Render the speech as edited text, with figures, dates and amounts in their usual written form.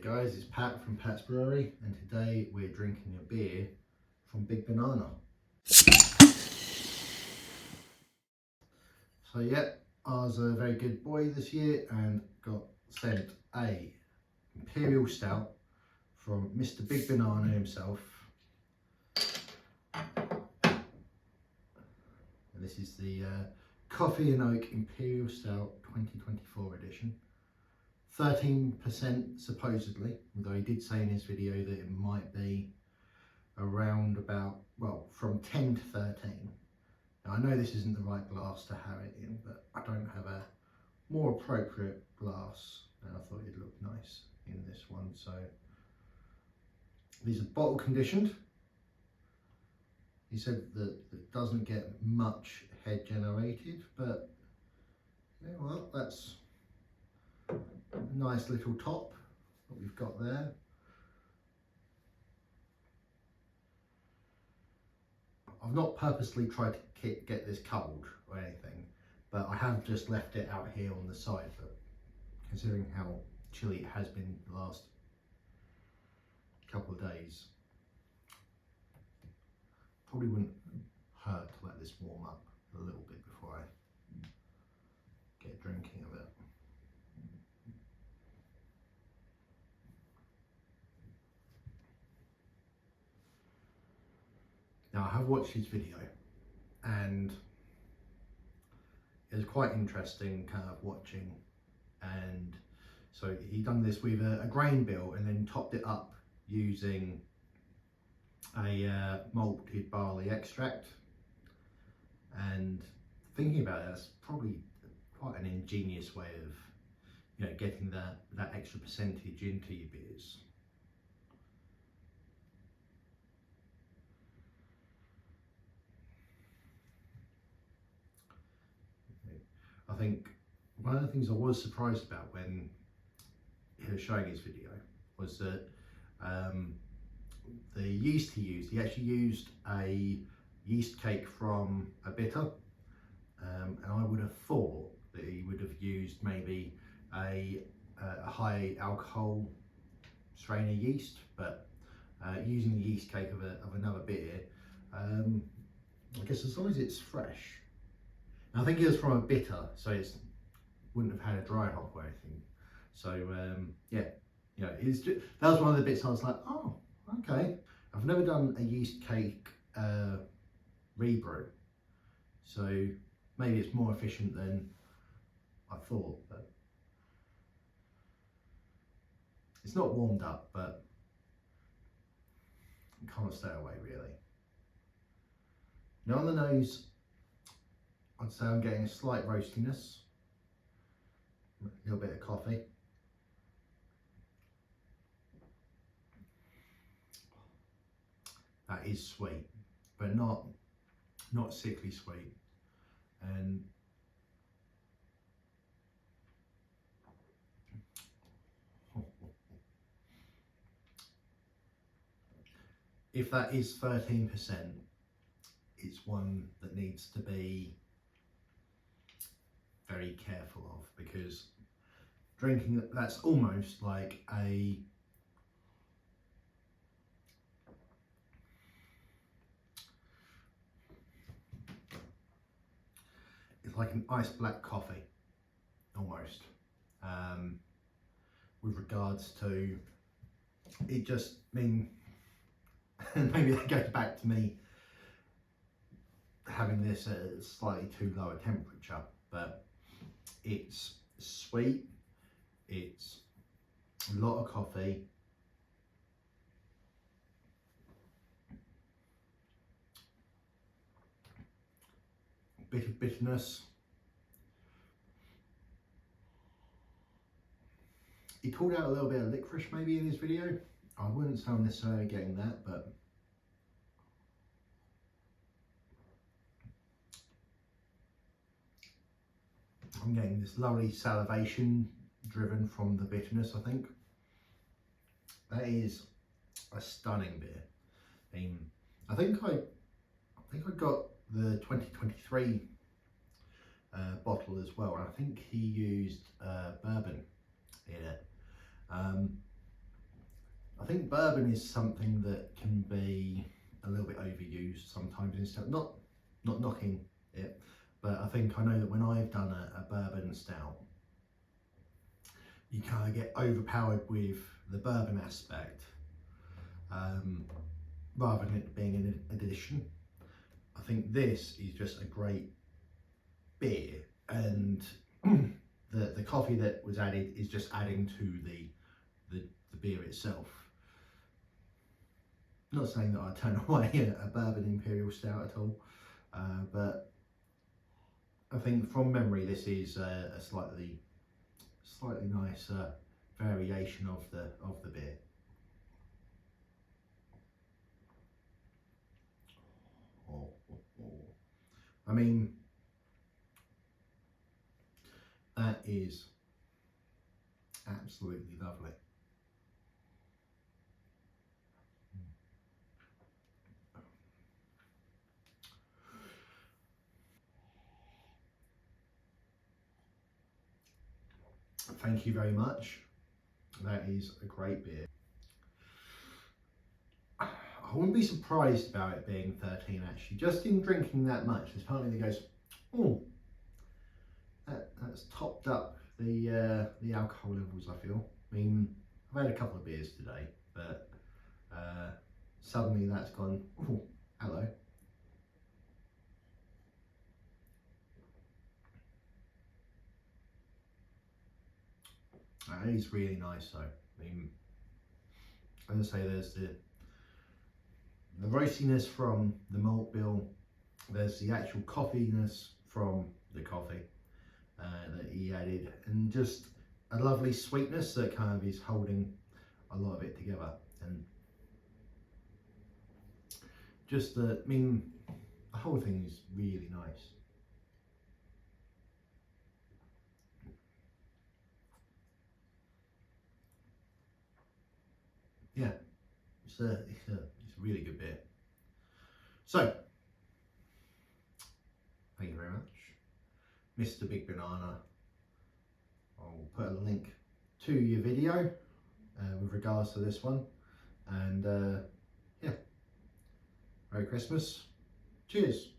Hey guys, it's Pat from Pat's Brewery, and today we're drinking a beer from Big Banana. So yeah, I was a very good boy this year and got sent a Imperial Stout from Mr. Big Banana himself. And this is the Coffee and Oak Imperial Stout 2024 edition. 13% supposedly, although he did say in his video that it might be around about, well, from 10 to 13. Now I know this isn't the right glass to have it in, but I don't have a more appropriate glass, and I thought it'd look nice in this one. So these are bottle conditioned. He said that it doesn't get much head generated, but yeah, well, that's a nice little top that we've got there. I've not purposely tried to get this cold or anything, but I have just left it out here on the side, but considering how chilly it has been the last couple of days, probably wouldn't hurt to let this warm up a little bit before I get drinking of it. Now I have watched his video and it was quite interesting kind of watching, and so he done this with a grain bill and then topped it up using a malted barley extract. And thinking about it, that's probably quite an ingenious way of, you know, getting that extra percentage into your beers. I think one of the things I was surprised about when he was showing his video was that the yeast he used, he actually used a yeast cake from a bitter, and I would have thought that he would have used maybe a high alcohol strain of yeast, but using the yeast cake of another beer, I guess as long as it's fresh. And I think it was from a bitter, so it wouldn't have had a dry hop or anything. So yeah, you know, it's just, that was one of the bits I was like, oh, okay. I've never done a yeast cake rebrew, so maybe it's more efficient than I thought, but it's not warmed up, but you can't stay away really. Now on the nose, I'd say I'm getting a slight roastiness, a little bit of coffee. That is sweet, but not sickly sweet. And if that is 13%, it's one that needs to be very careful of, because drinking that's almost like it's like an ice black coffee almost, with regards to it. Just mean and maybe that goes back to me having this at a slightly too low a temperature, but it's sweet, it's a lot of coffee, a bit of bitterness. He called out a little bit of licorice maybe in his video. I wouldn't say I'm necessarily getting that, but I'm getting this lovely salivation driven from the bitterness. I think that is a stunning beer. I think I got the 2023 bottle as well, and I think he used bourbon in it. think bourbon is something that can be a little bit overused sometimes in stout. Not knocking it, but I think I know that when I've done a bourbon stout, you kind of get overpowered with the bourbon aspect, rather than it being an addition. I think this is just a great beer, and the coffee that was added is just adding to the beer itself. Not saying that I turn away a bourbon Imperial Stout at all, but I think from memory this is a slightly nicer variation of the beer. I mean, that is absolutely lovely. Thank you very much. That is a great beer. I wouldn't be surprised about it being 13 actually. Just in drinking that much, there's part of me that goes, oh, that's topped up the alcohol levels, I feel. I mean, I've had a couple of beers today, but suddenly that's gone, oh, hello. That is really nice though. I mean, as I say, there's the roastiness from the malt bill, there's the actual coffeeness from the coffee that he added, and just a lovely sweetness that kind of is holding a lot of it together. And just the, I mean, the whole thing is really nice. Yeah, it's a really good beer. So, thank you very much, Mr. Big Banana. I'll put a link to your video with regards to this one, and yeah, Merry Christmas, cheers.